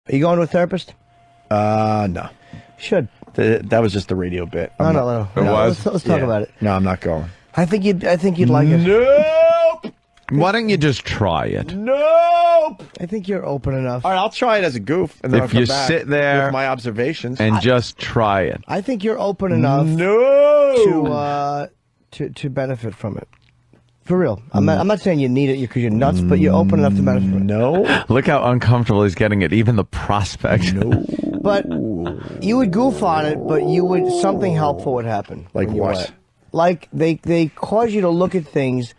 Are you going to a therapist? No. Should. That was just a radio bit. No. Let's talk about it. No, I'm not going. I think you'd like it. Nope. Why don't you just try it? Nope. I think you're open enough. All right, I'll try it as a goof, and then If I'll come you back sit there with my observations and just try it. I think you're open enough to benefit from it. For real. I'm not saying you need it because you're nuts, but you're open enough to benefit from it. No. Look how uncomfortable he's getting at even the prospect. No. But you would goof on it, but something helpful would happen. Like when you what? went. Like they cause you to look at things,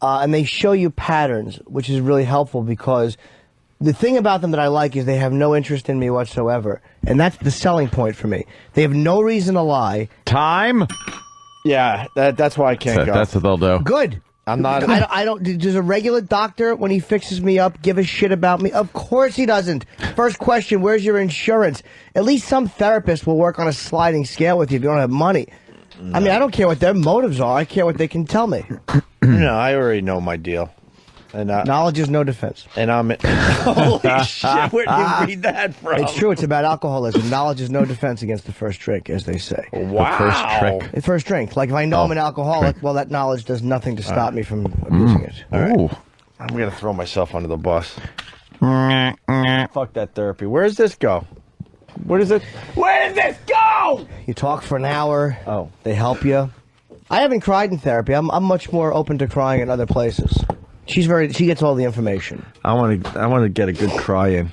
and they show you patterns, which is really helpful because the thing about them that I like is they have no interest in me whatsoever, and that's the selling point for me. They have no reason to lie. Time? Yeah, that's why I can't go. That's what they'll do. Good. I'm not. I don't. Does a regular doctor, when he fixes me up, give a shit about me? Of course he doesn't. First question: where's your insurance? At least some therapist will work on a sliding scale with you if you don't have money. I mean, I don't care what their motives are. I care what they can tell me. No, I already know my deal. And knowledge is no defense. And I'm. Holy shit! Where did you read that from? It's true. It's about alcoholism. Knowledge is no defense against the first drink, as they say. Wow. The first trick. The first drink. Like if I know I'm an alcoholic, well, that knowledge does nothing to stop me from abusing it. All right. Ooh. I'm gonna throw myself under the bus. Fuck that therapy. Where does this go? Where does this go? You talk for an hour. Oh. They help you. I haven't cried in therapy. I'm much more open to crying in other places. She gets all the information. I want to get a good cry in.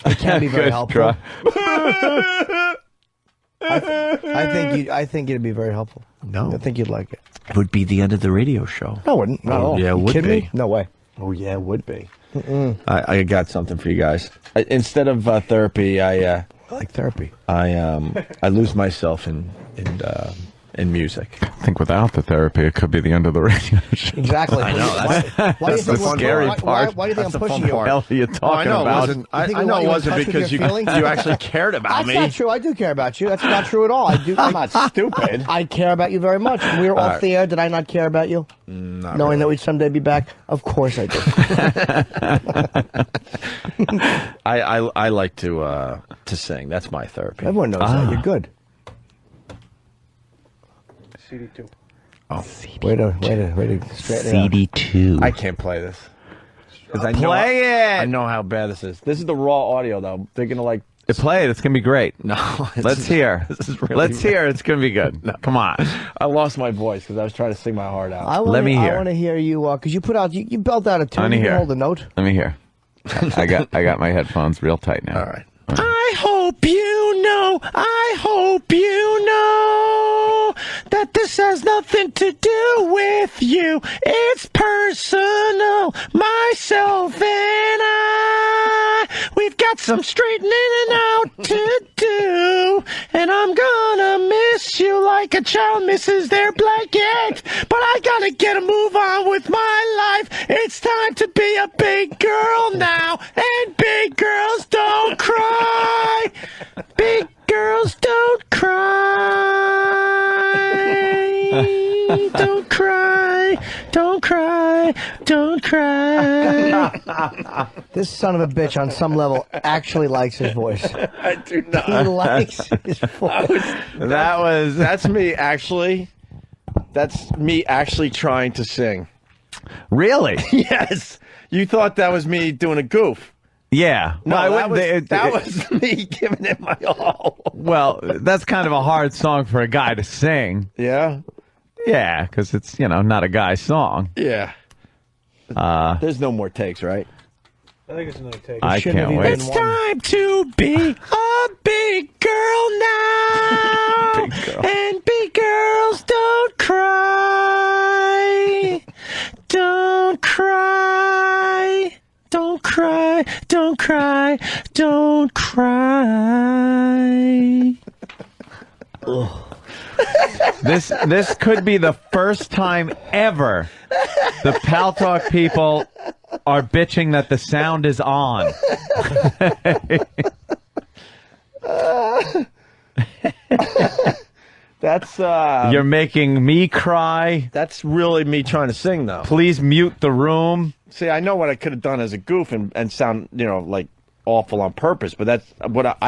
It can be very Good helpful. try. I think it'd be very helpful. No. I think you'd like it. It would be the end of the radio show. No, it wouldn't. Not at all. yeah, it You would kidding be. me? No way. Oh yeah, it would be. I got something for you guys. Instead of therapy, I like therapy. I lose myself in music. I think without the therapy, it could be the end of the radio show. Exactly. I know. Why do you the think scary why part. do you think That's I'm the fun pushing you? part. What the hell are you talking I know about? it wasn't. I think know we it want you in wasn't touch with because your you feelings? actually cared about That's me. not true. I do care about you. That's not true at all. I do. I'm not stupid. I care about you very much. When we were off right. the air, did I not care about you? Not Knowing really. that we'd someday be back? Of course I did. I like to sing. That's my therapy. Everyone knows that. You're good. CD2. Oh, way to straighten it out. CD2. I can't play this. 'Cause I know Play it! I know how bad this is. This is the raw audio, though. They're going to like... Play it. It's going to be great. No. Let's hear. This is really Let's hear. It's going to be good. No. Come on. I lost my voice because I was trying to sing my heart out. Let me hear. I want to hear you, because you put out, you belt out a tune. Let me You can hear. hold a note. Let me hear. I got my headphones real tight now. All right. I hope you know, that this has nothing to do with you. It's personal. Myself and we've got some straightening out to do. And I'm gonna miss you like a child misses their blanket. But I gotta get a move on with my life. It's time to be a big girl now. And big girls don't cry. Big girls don't cry. Don't cry. Don't cry. Don't cry. This son of a bitch, on some level, actually likes his voice. I do not. He likes his voice. That's me actually. That's me actually trying to sing. Really? Yes. You thought that was me doing a goof. Yeah. No, Well, that was me giving it my all. well, that's kind of a hard song for a guy to sing. Yeah? Yeah, because it's, not a guy's song. Yeah. There's no more takes, right? I think it's another take. I can't wait. It's time to be a big girl now. Big girl. And big girls don't cry. Don't cry. Don't cry. Don't cry. Don't cry. This could be the first time ever the Pal Talk people are bitching that the sound is on. That's You're making me cry. that's really me trying to sing, though. Please mute the room. See, I know what I could have done as a goof and sound, like awful on purpose, but that's what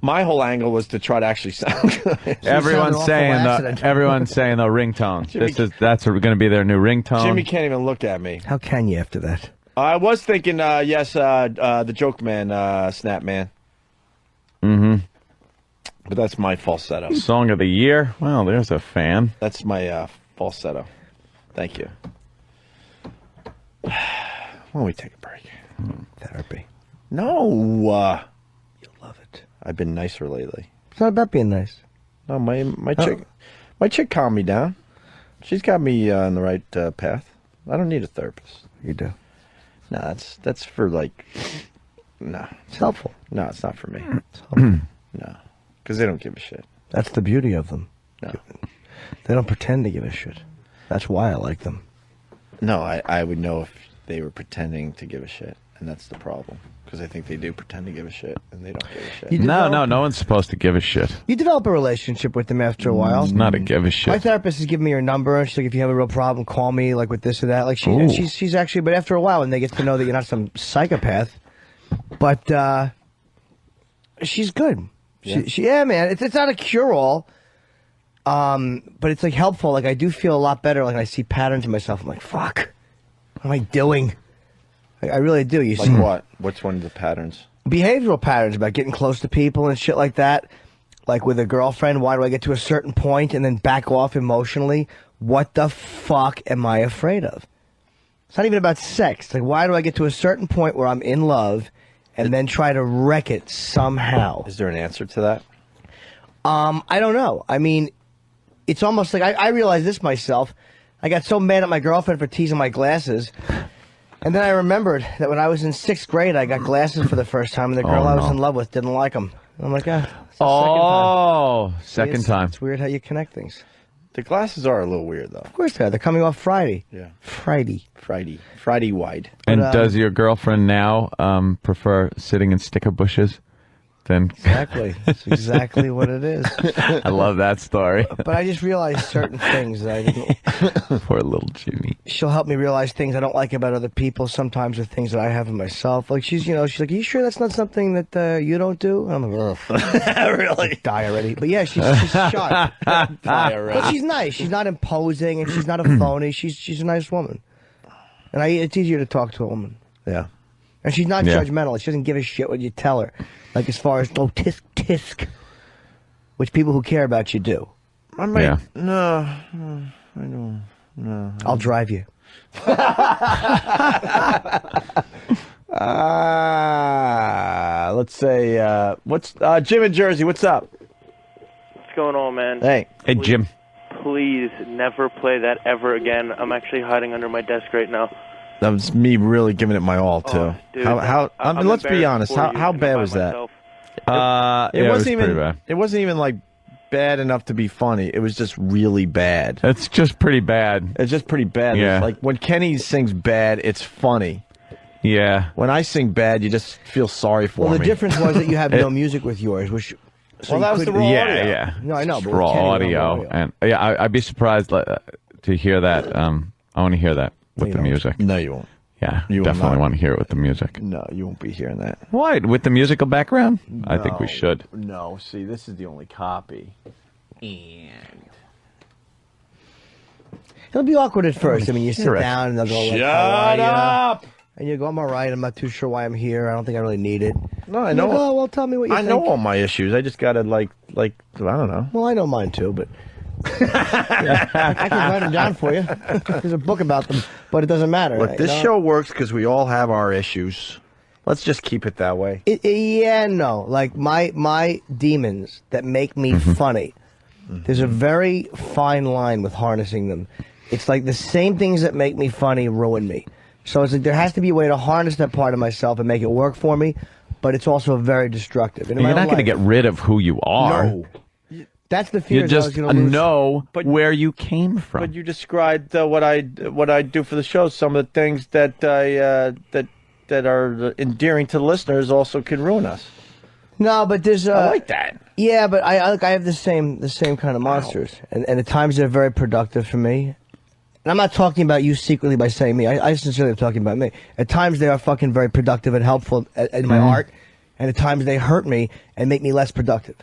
my whole angle was to try to actually sound good. Everyone's saying the ringtone. That's going to be their new ringtone. Jimmy can't even look at me. How can you after that? I was thinking, yes, the Joke Man, Snap Man. Mm-hmm. But that's my falsetto. Song of the year. Well, there's a fan. That's my falsetto. Thank you. Why don't we take a break? Therapy. No. You'll love it. I've been nicer lately. It's not about being nice. No, my chick calmed me down. She's got me on the right path. I don't need a therapist. You do. No, that's for like. No, it's helpful. No, it's not for me. It's helpful. No, because they don't give a shit. That's the beauty of them. No, they don't pretend to give a shit. That's why I like them. No, I would know if they were pretending to give a shit, and that's the problem. Because I think they do pretend to give a shit, and they don't give a shit. No one's supposed to give a shit. You develop a relationship with them after a while. It's not a give a shit. My therapist has given me her number, and she's like, if you have a real problem, call me, like with this or that. Like she's actually, but after a while, when they get to know that you're not some psychopath, but she's good. Yeah, man. It's not a cure-all, but it's like helpful. Like I do feel a lot better. Like I see patterns in myself. I'm like, fuck, what am I doing? I really do. You like see what? What's one of the patterns? Behavioral patterns about getting close to people and shit like that. Like with a girlfriend, why do I get to a certain point and then back off emotionally? What the fuck am I afraid of? It's not even about sex. Like, why do I get to a certain point where I'm in love and then try to wreck it somehow? Is there an answer to that? I don't know. I mean, it's almost like I realized this myself. I got so mad at my girlfriend for teasing my glasses. And then I remembered that when I was in 6th grade, I got glasses for the first time, and the girl I was in love with didn't like them. And I'm like, second time. It's weird how you connect things. The glasses are a little weird, though. Of course they are. They're coming off Friday. Yeah. Friday wide. And does your girlfriend now prefer sitting in sticker bushes? Then exactly. That's exactly what it is. I love that story. But I just realized certain things that I didn't. Poor little Jimmy. She'll help me realize things I don't like about other people. Sometimes are things that I have in myself. Like she's like, "Are you sure that's not something that you don't do?" And I'm like, "Ugh, really? Die already." But yeah, she's sharp. Die already. But she's nice. She's not imposing, and she's not a phony. She's a nice woman. And it's easier to talk to a woman. Yeah. And she's not judgmental. She doesn't give a shit what you tell her. Like as far as tisk, which people who care about you do. I might, no, I don't. No. I'll drive you. Let's say, what's Jim in Jersey? What's up? What's going on, man? Hey, Jim. Please never play that ever again. I'm actually hiding under my desk right now. That was me really giving it my all too. Oh, dude, I mean, let's be honest. How bad was that? It wasn't even pretty bad. It wasn't even like bad enough to be funny. It was just really bad. It's just pretty bad. It's just pretty bad. Yeah. Like when Kenny sings bad, it's funny. Yeah. When I sing bad, you just feel sorry for me. Well, the difference was that you have no music with yours, which. So that was the raw audio. Yeah. No, I know. But raw audio, and I'd be surprised to hear that. I want to hear that with the music. No, you won't. Yeah, you definitely want to hear it with the music. No, you won't be hearing that. Why? With the musical background? No, I think we should. No, see, this is the only copy. And it'll be awkward at first. I mean, you sit down and they'll go, like, "Shut up!" And you go, "I'm all right. I'm not too sure why I'm here. I don't think I really need it." No, I know. You go, "Oh, well, tell me what you think." I know all my issues. I just gotta like I don't know. Well, I know mine too, but I can write them down for you. There's a book about them, but it doesn't matter. Look, this show works because we all have our issues. Let's just keep it that way. Like my demons that make me funny. There's a very fine line with harnessing them. It's like the same things that make me funny ruin me. So it's like there has to be a way to harness that part of myself and make it work for me, but it's also very destructive. You're not going to get rid of who you are. No. That's the fear. You just know where you came from. But you described what I do for the show. Some of the things that that are endearing to the listeners also can ruin us. No, but there's I like that. Yeah, but I have the same kind of monsters, and at times they're very productive for me. And I'm not talking about you secretly by saying me. I sincerely am talking about me. At times they are fucking very productive and helpful in my art, and the times they hurt me and make me less productive.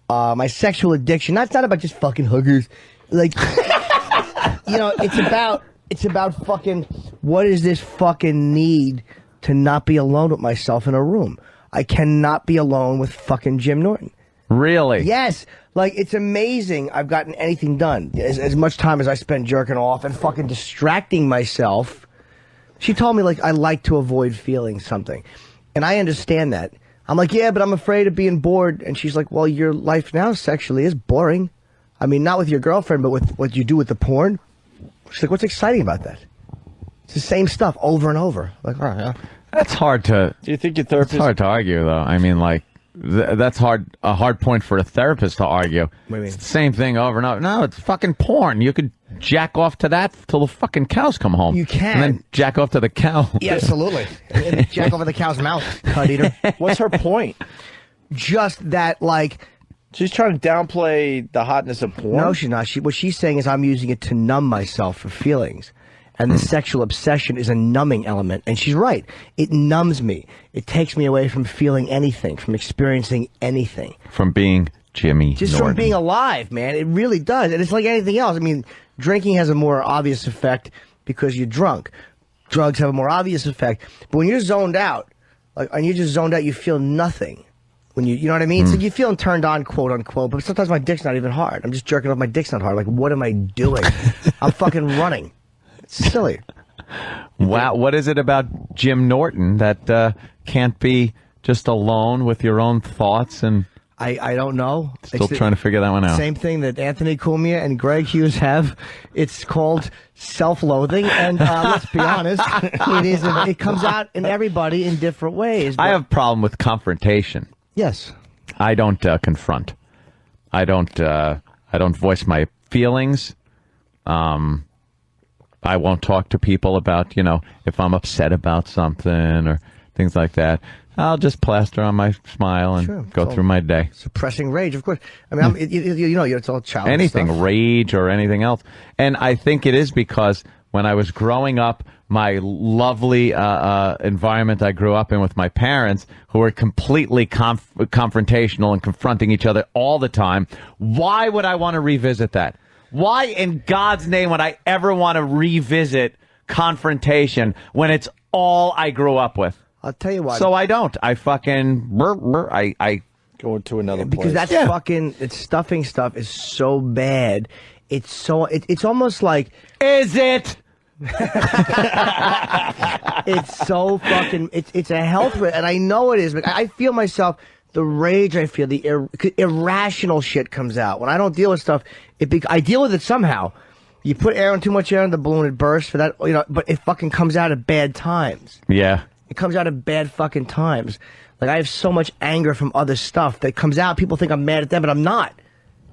My sexual addiction, that's not about just fucking hookers. Like, you know, it's about fucking, what is this fucking need to not be alone with myself in a room? I cannot be alone with fucking Jim Norton. Really? Yes. Like, it's amazing I've gotten anything done. As much time as I spent jerking off and fucking distracting myself. She told me, like, I like to avoid feeling something. And I understand that. I'm like, yeah, but I'm afraid of being bored. And she's like, well, your life now sexually is boring. I mean, not with your girlfriend, but with what you do with the porn. She's like, what's exciting about that? It's the same stuff over and over. Like, all right, yeah. That's hard to... Do you think your therapist... It's hard to argue, though. I mean, like, that's a hard point for a therapist to argue. What do you mean? It's the same thing over and over. No, it's fucking porn. You could jack off to that till the fucking cows come home. You can. And then jack off to the cow. Yeah, absolutely. And jack over the cow's mouth, cut eater. What's her point? Just that, like... She's trying to downplay the hotness of porn? No, she's not. What she's saying is I'm using it to numb myself for feelings. And the sexual obsession is a numbing element. And she's right. It numbs me. It takes me away from feeling anything, from experiencing anything. From being Jimmy Just Norton. from being alive, man. It really does. And it's like anything else. I mean, drinking has a more obvious effect because you're drunk. Drugs have a more obvious effect. But when you're zoned out, like, and you're just zoned out, you feel nothing. When you know what I mean? It's like you're feeling turned on, quote unquote, but sometimes my dick's not even hard. I'm just jerking off, my dick's not hard. Like, what am I doing? I'm fucking running. It's silly. Wow, what is it about Jim Norton that can't be just alone with your own thoughts? And I don't know. Still trying to figure that one out. Same thing that Anthony Cumia and Greg Hughes have. It's called self-loathing, and let's be honest, it comes out in everybody in different ways. I have a problem with confrontation. Yes. I don't confront. I don't voice my feelings. I won't talk to people about, you know, if I'm upset about something or things like that. I'll just plaster on my smile and go through my day. Suppressing rage, of course. I mean, you know, it's all childish anything, stuff. rage or anything else. And I think it is because when I was growing up, my lovely environment I grew up in with my parents, who were completely confrontational and confronting each other all the time, why would I want to revisit that? Why in God's name would I ever want to revisit confrontation when it's all I grew up with? I'll tell you why. So I don't. I fucking... I go to another place. Because that's fucking... It's stuffing stuff is so bad. It's so... It's almost like... Is it? It's so fucking... It's a health... And I know it is, but I feel myself... The rage I feel, the irrational shit comes out. When I don't deal with stuff, I deal with it somehow. You put too much air in the balloon, it bursts for that, you know, but it fucking comes out at bad times. Yeah. It comes out at bad fucking times. Like, I have so much anger from other stuff that comes out. People think I'm mad at them, but I'm not.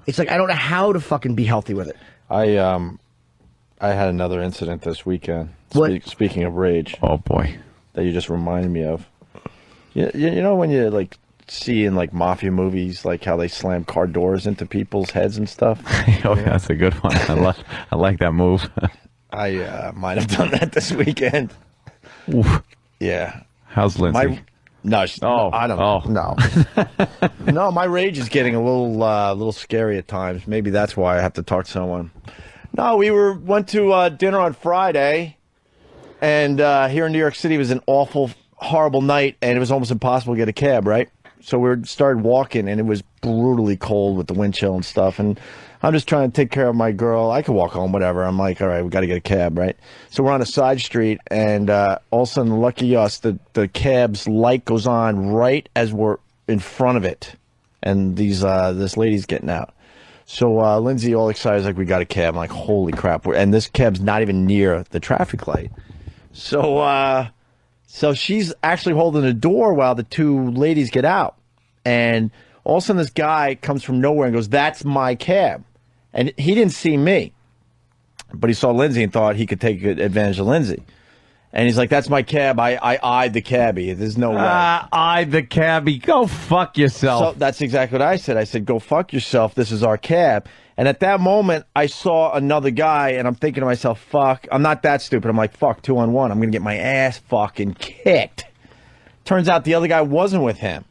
It's like, I don't know how to fucking be healthy with it. I had another incident this weekend. What? Speaking of rage. Oh, boy. That you just reminded me of. You know when you, like, see in like mafia movies, like how they slam car doors into people's heads and stuff. Oh, yeah, that's a good one. I like that move. I might have done that this weekend. Oof. Yeah. How's Lindsay? I don't know. No. No, my rage is getting a little scary at times. Maybe that's why I have to talk to someone. No, we went to dinner on Friday, and here in New York City it was an awful, horrible night, and it was almost impossible to get a cab, right? So we started walking, and it was brutally cold with the wind chill and stuff. And I'm just trying to take care of my girl. I could walk home, whatever. I'm like, all right, we got to get a cab, right? So we're on a side street, and all of a sudden, lucky us, the cab's light goes on right as we're in front of it, and this lady's getting out. So Lindsay, all excited, is like, we got a cab. I'm like, holy crap! And this cab's not even near the traffic light. So she's actually holding the door while the two ladies get out. And all of a sudden this guy comes from nowhere and goes, that's my cab. And he didn't see me. But he saw Lindsay and thought he could take advantage of Lindsay. And he's like, that's my cab. I eyed the cabbie. There's no way. Eyed the cabbie. Go fuck yourself. So that's exactly what I said. I said, go fuck yourself. This is our cab. And at that moment, I saw another guy, and I'm thinking to myself, fuck, I'm not that stupid. I'm like, fuck, 2-on-1. I'm going to get my ass fucking kicked. Turns out the other guy wasn't with him.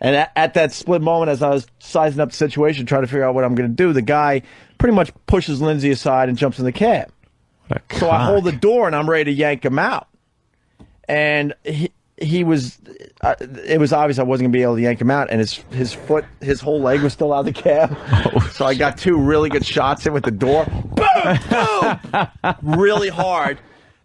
And at that split moment, as I was sizing up the situation, trying to figure out what I'm going to do, the guy pretty much pushes Lindsay aside and jumps in the cab. So I hold the door and I'm ready to yank him out. And he was, it was obvious I wasn't going to be able to yank him out. And his whole leg was still out of the cab. So I got 2 really good shots in with the door. Boom! Boom! Really hard.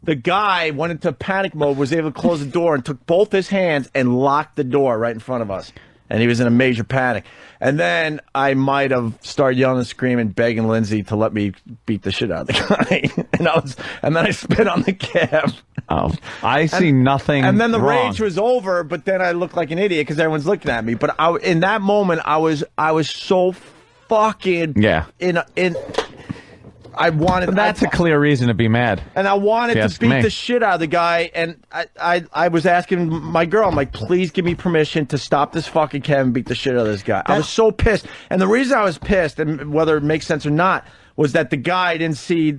The guy went into panic mode, was able to close the door and took both his hands and locked the door right in front of us. And he was in a major panic. And then I might have started yelling and screaming, begging Lindsay to let me beat the shit out of the guy. and then I spit on the cab. Oh, I see nothing. And then the wrong. rage was over, but then I looked like an idiot because everyone's looking at me. But in that moment, I was so fucking I wanted. That's a clear reason to be mad. And I wanted to beat the shit out of the guy. And I was asking my girl, I'm like, please give me permission to stop this fucking cab and beat the shit out of this guy. I was so pissed. And the reason I was pissed, and whether it makes sense or not, was that the guy didn't see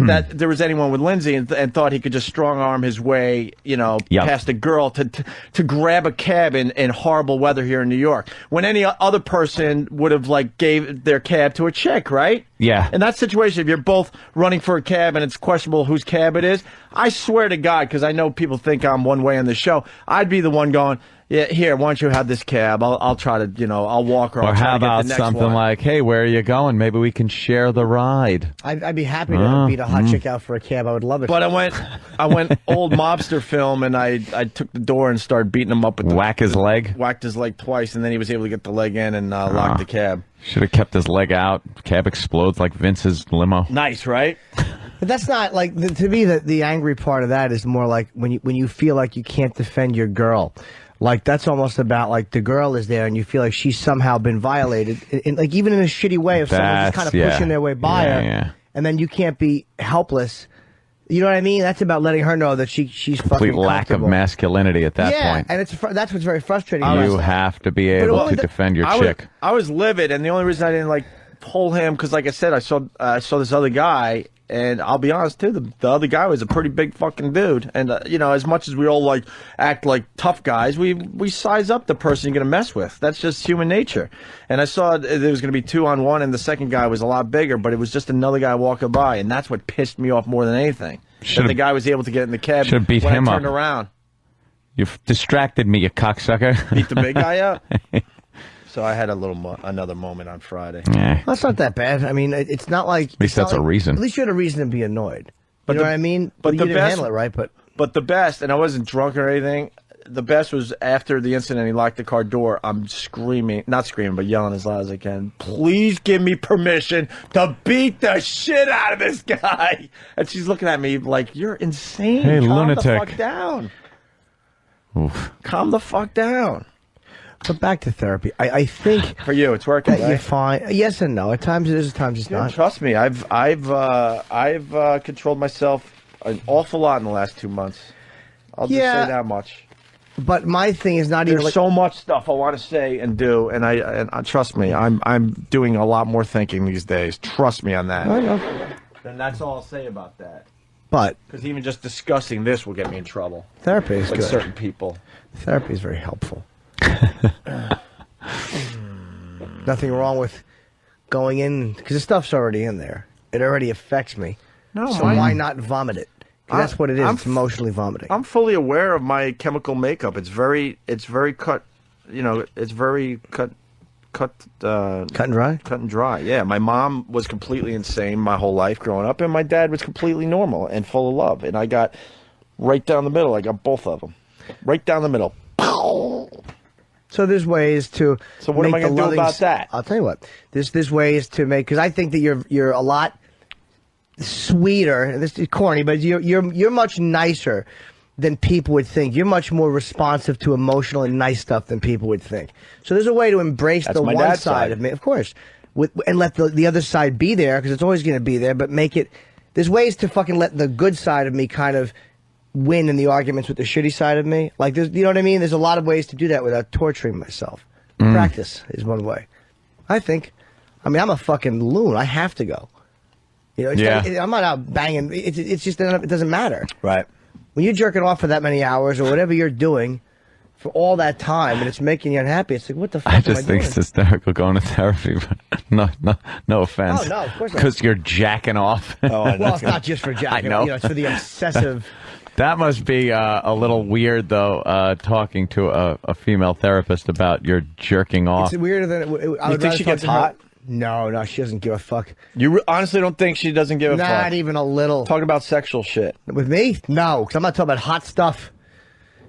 that there was anyone with Lindsay and thought he could just strong arm his way, past a girl to grab a cab in horrible weather here in New York. When any other person would have gave their cab to a chick, right? Yeah. In that situation, if you're both running for a cab and it's questionable whose cab it is, I swear to God, because I know people think I'm one way on the show, I'd be the one going, yeah, here, why don't you have this cab? I'll try to, I'll walk her. Or how about something like, hey, where are you going? Maybe we can share the ride. I'd be happy to beat a hot chick out for a cab. I would love it. But I went old mobster film, and I took the door and started beating him up with whacked his leg twice, and then he was able to get the leg in and lock the cab. Should have kept his leg out. Cab explodes like Vince's limo. Nice, right? But that's not to me the angry part of that is more like when you feel like you can't defend your girl. Like, that's almost about, the girl is there and you feel like she's somehow been violated. Even in a shitty way, if someone's just kind of pushing their way by her, and then you can't be helpless. You know what I mean? That's about letting her know that she's fucking complete lack of masculinity at that point. And that's what's very frustrating. You have to be able to defend your chick. I was livid, and the only reason I didn't, pull him, because like I said, I saw this other guy, and I'll be honest too, the other guy was a pretty big fucking dude, and as much as we all act like tough guys, we size up the person you're gonna mess with. That's just human nature. And I saw there was gonna be 2-on-1, and the second guy was a lot bigger, but it was just another guy walking by, and that's what pissed me off more than anything. That the guy was able to get in the cab when I turned around. You've distracted me, you cocksucker. Beat the big guy up. So I had another moment on Friday. That's not that bad. I mean, it's not like... At least that's a reason. At least you had a reason to be annoyed. You know what I mean? But you didn't handle it right, But the best, and I wasn't drunk or anything, the best was after the incident, he locked the car door, I'm screaming, not screaming, but yelling as loud as I can, please give me permission to beat the shit out of this guy. And she's looking at me like, you're insane. Hey, Calm lunatic. the fuck down. Oof. Calm the fuck down. But back to therapy. I think for you, it's working. You're fine. Yes and no. At times it is. At times it's not. Trust me, I've controlled myself an awful lot in the last 2 months. I'll just say that much. But my thing is not even. There's so much stuff I want to say and do, and I trust me, I'm doing a lot more thinking these days. Trust me on that. I know. Then that's all I'll say about that. But because even just discussing this will get me in trouble. Therapy is good. Certain people. Therapy is very helpful. Nothing wrong with going in because the stuff's already in there. It already affects me. No, so why not vomit it? That's what it is. It's emotionally vomiting. I'm fully aware of my chemical makeup. It's very cut. It's very cut and dry. Cut and dry. Yeah, my mom was completely insane my whole life growing up, and my dad was completely normal and full of love. And I got right down the middle. I got both of them, right down the middle. So there's ways to. So what am I going to do about that? I'll tell you what. There's ways to make, because I think that you're a lot sweeter. And this is corny, but you're much nicer than people would think. You're much more responsive to emotional and nice stuff than people would think. So there's a way to embrace the one side of me, of course, and let the other side be there, because it's always going to be there. But make it. There's ways to fucking let the good side of me kind of win in the arguments with the shitty side of me. Like, you know what I mean? There's a lot of ways to do that without torturing myself. Practice is one way. I think. I mean, I'm a fucking loon. I have to go. You know, I'm not out banging. It's just, it doesn't matter. Right. When you're jerking off for that many hours or whatever you're doing for all that time, and it's making you unhappy. It's like, what the fuck I am I just think doing? it's hysterical going to therapy. But no offense. Oh, no, of course not. Because you're jacking off. Oh, I know. Well, it's not just for jacking. I know. You know, it's for the obsessive. That must be a little weird, though, talking to a female therapist about your jerking off. It's weirder than I You would think rather she talk gets to her- hot? No, she doesn't give a fuck. You honestly don't think she doesn't give a fuck? Not even a little. Talk about sexual shit. With me? No, because I'm not talking about hot stuff.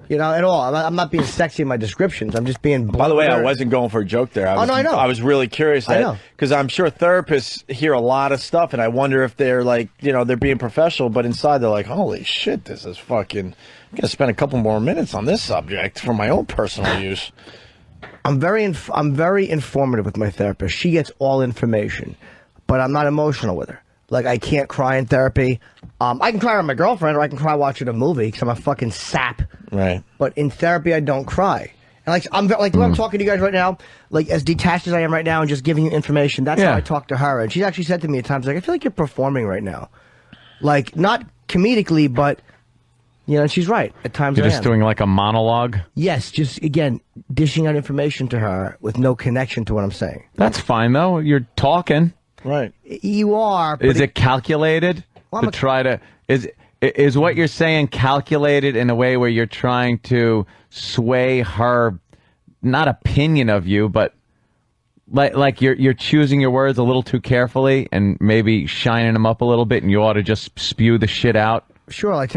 You know, at all. I'm not being sexy in my descriptions. I'm just being blunt. By the way, with I her. wasn't going for a joke there. Oh, no, I know. I was really curious. I know. Because I'm sure therapists hear a lot of stuff, and I wonder if they're like, you know, they're being professional, but inside they're like, holy shit, this is fucking... I'm going to spend a couple more minutes on this subject for my own personal use. I'm very informative with my therapist. She gets all information, but I'm not emotional with her. Like, I can't cry in therapy. I can cry with my girlfriend, or I can cry watching a movie because I'm a fucking sap. Right. But in therapy, I don't cry. And like, when I'm talking to you guys right now, like as detached as I am right now and just giving you information, that's how I talk to her. And she's actually said to me at times, like, I feel like you're performing right now. Like, not comedically, but, you know, and she's right. At times You're I just am. doing like a monologue? Yes, just, again, dishing out information to her with no connection to what I'm saying. That's fine, though. You're talking. Right. You are. But Is it calculated Well, to try to... Is what you're saying calculated in a way where you're trying to sway her, not opinion of you, but like you're choosing your words a little too carefully and maybe shining them up a little bit, and you ought to just spew the shit out? Sure, like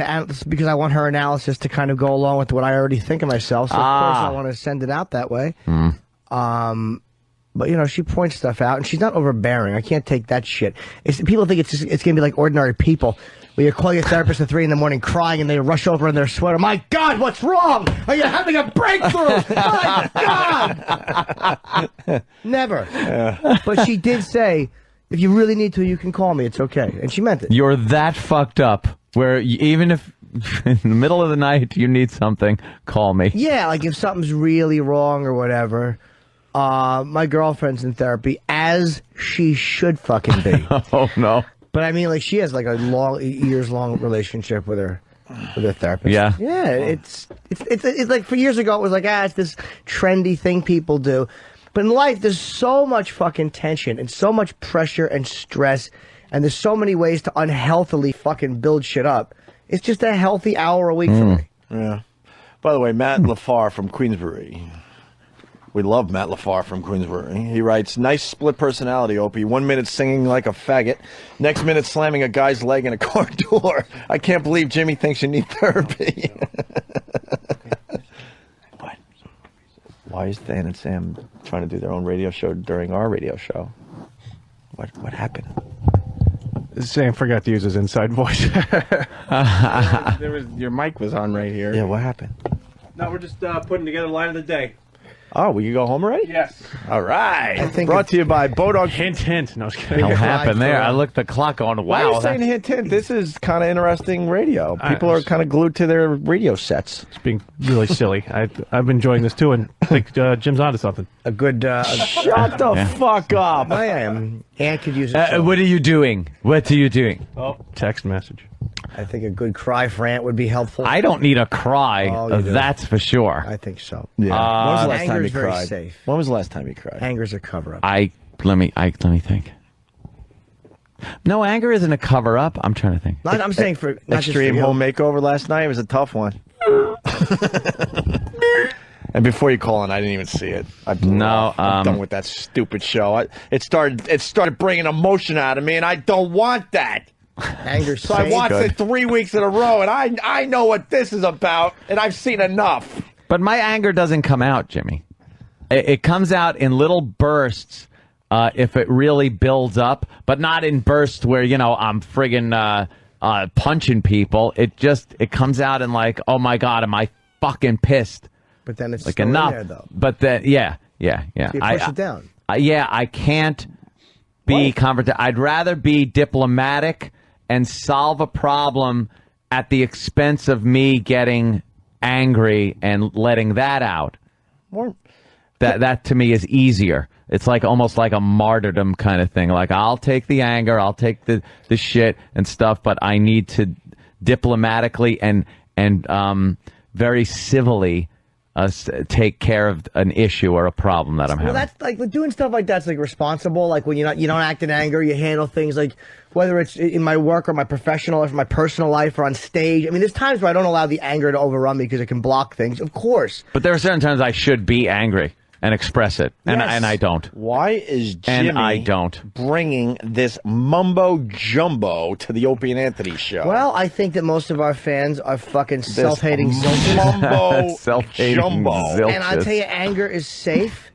because I want her analysis to kind of go along with what I already think of myself. So of course I want to send it out that way. But you know, she points stuff out, and she's not overbearing. I can't take that shit. People think it's gonna be like ordinary people. Where you're calling a therapist at 3 a.m. crying, and they rush over in their sweater. My God, what's wrong? Are you having a breakthrough? My God! Never. Yeah. But she did say, if you really need to, you can call me. It's okay. And she meant it. You're that fucked up where even if in the middle of the night you need something, call me. Yeah, like if something's really wrong or whatever. My girlfriend's in therapy, as she should fucking be. Oh, no. But I mean, like, she has like a years-long relationship with her therapist. Yeah. Yeah, it's like, for years ago, it was like, it's this trendy thing people do. But in life, there's so much fucking tension and so much pressure and stress, and there's so many ways to unhealthily fucking build shit up. It's just a healthy hour a week for me. Yeah. By the way, Matt LaFar from Queensbury. We love Matt LaFar from Queensbury. He writes, nice split personality, Opie. 1 minute singing like a faggot. Next minute slamming a guy's leg in a car door. I can't believe Jimmy thinks you need therapy. What? Why is Dan and Sam trying to do their own radio show during our radio show? What happened? Sam forgot to use his inside voice. Your mic was on right here. Yeah, what happened? No, we're just putting together line of the day. Oh, we can go home already? Yes. All right. I think Brought to you by Bodog. Hint, hint. No, I was kidding. What happened there? I looked at the clock going, Why are wow. you saying hint, hint? This is kind of interesting radio. People are kind of glued to their radio sets. It's being really silly. I've been enjoying this too, and I think Jim's onto something. A good. Shut the fuck up. I am. Ann could use it. What are you doing? What are you doing? Oh, text message. I think a good cry for Ant would be helpful. I don't need a cry. Oh, you do. That's for sure. I think so. Yeah. When was the last time Anger's you very cried? safe. When was the last time you cried? Anger's a cover-up. Let me think. No, anger isn't a cover up. I'm trying to think. I'm saying for not Extreme just for home makeover last night was a tough one. And before you call in, I didn't even see it. I'm done with that stupid show. It started bringing emotion out of me, and I don't want that. Anger's So I safe. watched it 3 weeks in a row, and I know what this is about, and I've seen enough. But my anger doesn't come out, Jimmy. It comes out in little bursts if it really builds up, but not in bursts where, I'm friggin' punching people. It comes out in like, oh my God, am I fucking pissed? But then it's Like still enough. in there, though. But then, yeah. So you push it down. I can't be confrontational. I'd rather be diplomatic and solve a problem at the expense of me getting angry and letting that out. That to me is easier. It's like almost like a martyrdom kind of thing. Like, I'll take the anger, I'll take the shit and stuff, but I need to diplomatically and very civilly take care of an issue or a problem that I'm having. Well, that's like doing stuff like that's like responsible. Like when you don't act in anger, you handle things like whether it's in my work or my professional life, or my personal life, or on stage. I mean, there's times where I don't allow the anger to overrun me because it can block things. Of course, but there are certain times I should be angry and express it, and I don't. Why is Jimmy and I don't bringing this mumbo jumbo to the Opie and Anthony show? Well, I think that most of our fans are fucking self-hating mumbo self-hating jumbo. zilches. And I tell you, anger is safe.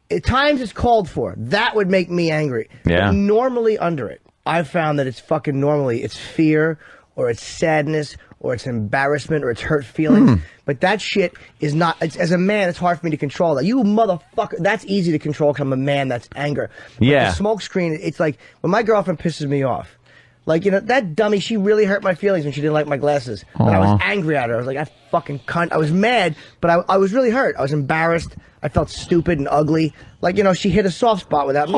At times it's called for. That would make me angry. Yeah. But normally under it, I've found that it's fucking normally it's fear or it's sadness or it's embarrassment or it's hurt feelings. But that shit is not, as a man, it's hard for me to control that. You motherfucker, that's easy to control because I'm a man, that's anger. But yeah. the smoke screen, it's like when my girlfriend pisses me off. Like, you know, that dummy, she really hurt my feelings when she didn't like my glasses. But I was angry at her. I was like, that fucking cunt. I was mad, but I was really hurt. I was embarrassed. I felt stupid and ugly. Like, you know, she hit a soft spot without me.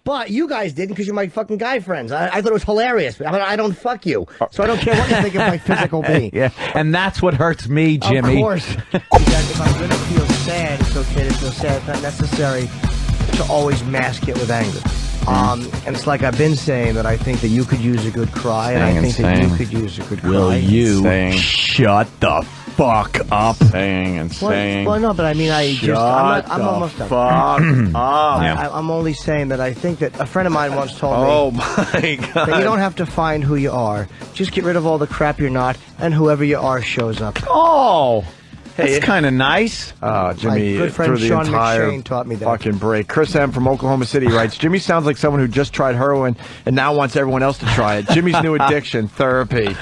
But you guys didn't because you're my fucking guy friends. I thought it was hilarious. I don't fuck you. So I don't care what you think of my physical being. Yeah, and that's what hurts me, Jimmy. Of course. Because if I'm going to feel sad, it's okay to feel sad. It's not necessary to always mask it with anger. And it's like I've been saying that I think that you could use a good cry, and I think that you could use a good cry. Will you shut the fuck up? Saying and saying. Well, no, but I mean, I'm almost done. Fuck up. I'm only saying that I think that a friend of mine once told me. Oh my God. That you don't have to find who you are. Just get rid of all the crap you're not, and whoever you are shows up. Oh. That's kind of nice. Jimmy, my good friend through the Sean entire McShane taught me that. Fucking break. Chris M. from Oklahoma City writes, Jimmy sounds like someone who just tried heroin and now wants everyone else to try it. Jimmy's new addiction, therapy.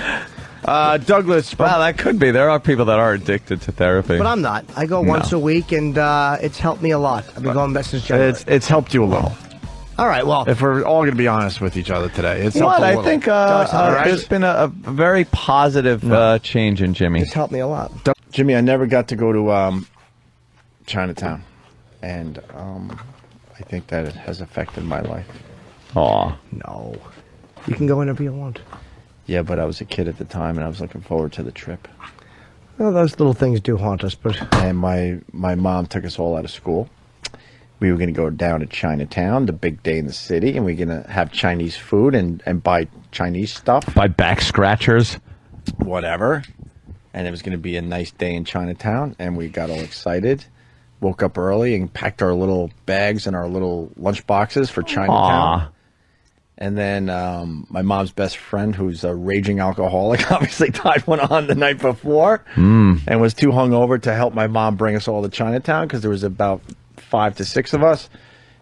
Douglas. Well, that could be. There are people that are addicted to therapy. But I'm not. I go once a week, and it's helped me a lot. I've been going back since January. It's helped you a little. All right, well. If we're all going to be honest with each other today, it's helped a little. I think there's been a very positive change in Jimmy. It's helped me a lot. Jimmy, I never got to go to Chinatown, and I think that it has affected my life. Aw. No. You can go whenever you want. Yeah, but I was a kid at the time, and I was looking forward to the trip. Well, those little things do haunt us, but... And my mom took us all out of school. We were going to go down to Chinatown, the big day in the city, and we are going to have Chinese food and buy Chinese stuff. Buy back scratchers? Whatever. And it was going to be a nice day in Chinatown, and we got all excited. Woke up early and packed our little bags and our little lunch boxes for Chinatown. Aww. And then my mom's best friend, who's a raging alcoholic, obviously tied one on the night before and was too hungover to help my mom bring us all to Chinatown because there was about 5 to 6 of us.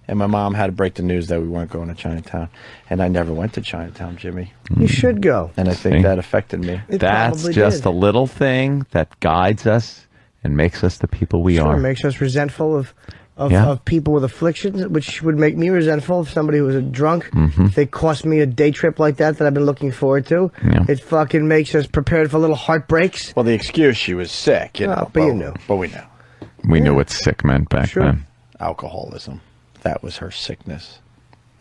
And my mom had to break the news that we weren't going to Chinatown. And I never went to Chinatown, Jimmy. You should go. And I think that affected me. That's just a little thing that guides us and makes us the people we are. Sure, makes us resentful of people with afflictions, which would make me resentful of somebody who was a drunk. If they cost me a day trip like that I've been looking forward to. It fucking makes us prepared for little heartbreaks. Well, the excuse, she was sick, you know. But you knew. But we knew. We knew what sick meant back then. Alcoholism. That was her sickness.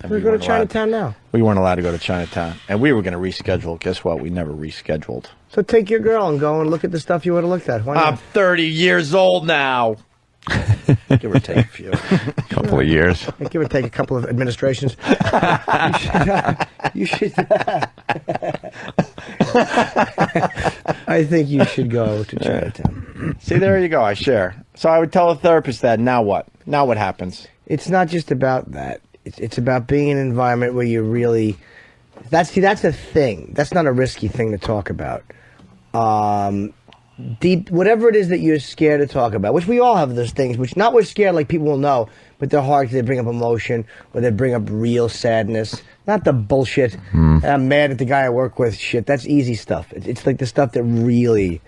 We're going to Chinatown now. We weren't allowed to go to Chinatown. And we were going to reschedule. Guess what? We never rescheduled. So take your girl and go and look at the stuff you would have looked at. Why not? I'm 30 years old now. Give or take a few. Couple of years. Give or take a couple of administrations. You should. I think you should go to Chinatown. See, there you go. I share. So I would tell a therapist that. Now what? Now what happens? It's not just about that. It's about being in an environment where you really... That's a thing. That's not a risky thing to talk about. Whatever it is that you're scared to talk about, which we all have those things, which not we're scared like people will know, but they're hard because they bring up emotion or they bring up real sadness. Not the bullshit. I'm mad at the guy I work with. Shit, that's easy stuff. It's like the stuff that really,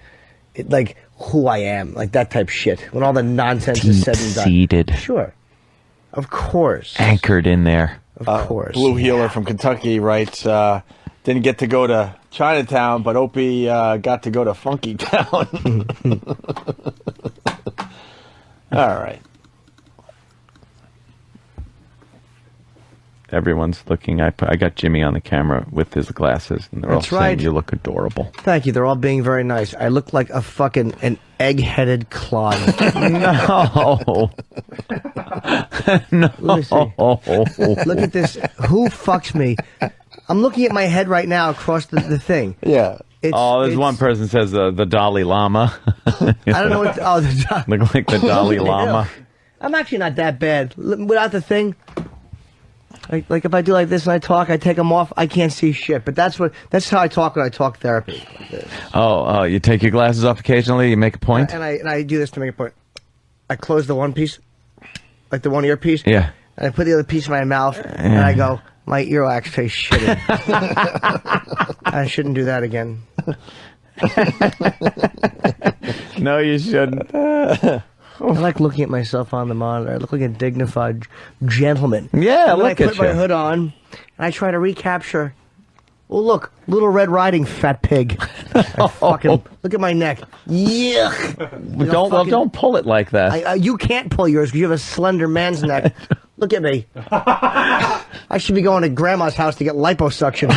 like who I am, like that type shit. When all the nonsense is said and done. Deep-seated. Sure. Of course. Anchored in there. Of course. Blue Healer from Kentucky writes, didn't get to go to Chinatown, but Opie got to go to Funky Town. All right. everyone's looking. I got Jimmy on the camera with his glasses, and they're all saying you look adorable. Thank you. They're all being very nice. I look like an egg-headed clod. No. No. Let me see. Look at this. Who fucks me? I'm looking at my head right now across the thing. Yeah. There's one person says the Dalai Lama. I don't know what. Look like the Dalai Lama. I'm actually not that bad. Without the thing, like if I do like this and I talk, I take them off. I can't see shit. But that's how I talk when I talk therapy. Like this. Oh, you take your glasses off occasionally. You make a point. And I do this to make a point. I close the one piece, like the one earpiece. Yeah. And I put the other piece in my mouth, and I go, my earwax tastes shitty. I shouldn't do that again. No, you shouldn't. I like looking at myself on the monitor. I look like a dignified gentleman. Yeah, look at you. I put my hood on, and I try to recapture. Oh, look, Little Red Riding, fat pig. Look at my neck. Yuck. Don't pull it like that. You can't pull yours because you have a slender man's neck. Look at me. I should be going to Grandma's house to get liposuction.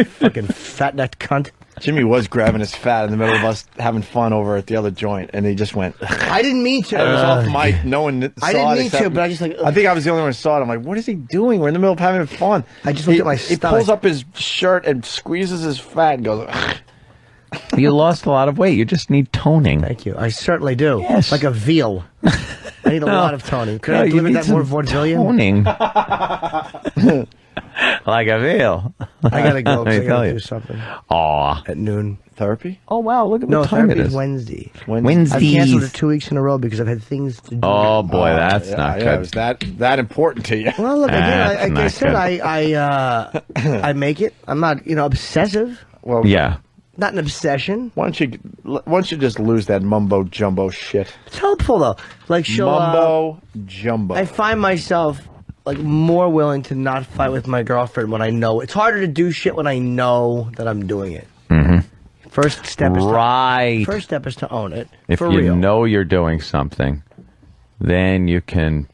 Fucking fat-necked cunt. Jimmy was grabbing his fat in the middle of us having fun over at the other joint, and he just went. I didn't mean to. It was off mic. No one saw it. I didn't mean to, but I just like. I think I was the only one who saw it. I'm like, what is he doing? We're in the middle of having fun. I just looked at my stomach. He pulls up his shirt and squeezes his fat and goes. You lost a lot of weight. You just need toning. Thank you. I certainly do. Yes. Like a veal. I need a lot of toning. Could I deliver that more vaudevillian? Toning. Like a veal. I gotta go. Let me tell you. Do something. Aw. At noon. Therapy? Oh wow! Look at what time it therapy's is. Wednesday. Wednesday. I've canceled it 2 weeks in a row because I've had things to do. Oh boy, that's not good. Yeah, was that important to you? Well, look again. Like I said, I make it. I'm not, obsessive. Well, yeah. Not an obsession. Why don't you just lose that mumbo jumbo shit? It's helpful though. Like she'll mumbo jumbo. I find myself like more willing to not fight with my girlfriend when I know it's harder to do shit when I know that I'm doing it. Mm-hmm. First step is to own it. If you know you're doing something, then you can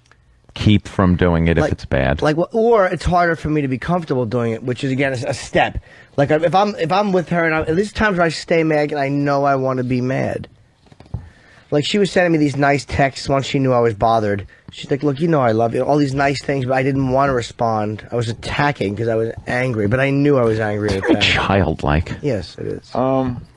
keep from doing it if it's bad. Or it's harder for me to be comfortable doing it, which is again a step. Like if I'm with her, and at least times where I stay mad and I know I want to be mad. Like she was sending me these nice texts once she knew I was bothered. She's like, "Look, I love you, all these nice things, but I didn't want to respond. I was attacking because I was angry, but I knew I was angry." It's very childlike. Yes, it is.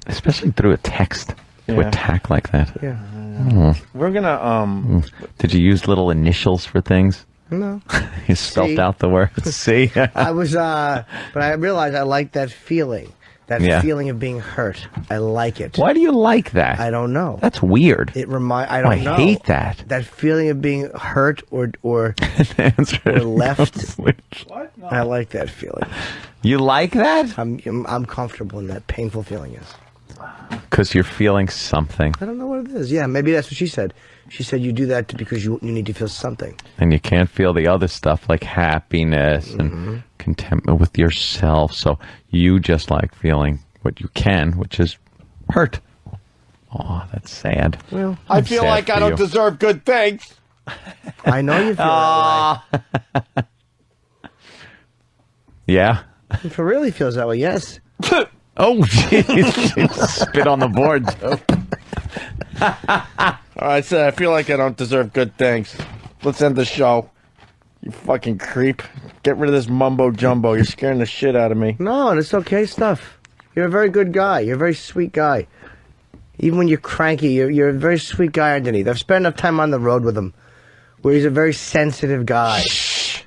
Especially through a text to attack like that. Yeah. We're gonna. Did you use little initials for things? No. You spelled out the word. See. I was, but I realized I liked that feeling. That feeling of being hurt. I like it. Why do you like that? I don't know. That's weird. I don't know. I hate that. That feeling of being hurt or left. What? No. I like that feeling. You like that? I'm comfortable in that painful feeling. Yes. Because you're feeling something. I don't know what it is. Yeah, maybe that's what she said. She said you do that because you need to feel something. And you can't feel the other stuff like happiness and contentment with yourself. So you just like feeling what you can, which is hurt. Oh, that's sad. Well, I feel like I don't deserve good things. I know you feel that way. Yeah. If it really feels that way, yes. Oh, jeez. Spit on the board, Joe. All right, so I feel like I don't deserve good things. Let's end the show. You fucking creep. Get rid of this mumbo jumbo. You're scaring the shit out of me. No, it's okay stuff. You're a very good guy. You're a very sweet guy. Even when you're cranky, you're a very sweet guy underneath. I've spent enough time on the road with him where he's a very sensitive guy. Shh.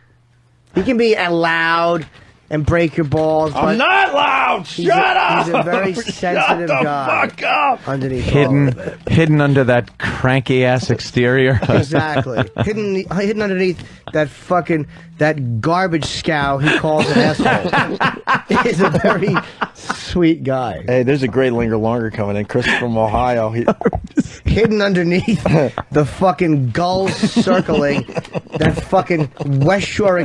He can be loud and break your balls. I'm not loud. Shut up. He's a very sensitive guy. Shut the fuck up. Underneath hidden under that cranky ass exterior. Exactly. hidden underneath that garbage scow he calls an asshole. He's a very sweet guy. Hey, there's a great linger longer coming in. Chris from Ohio. Hidden underneath the fucking gulls circling that fucking West Shore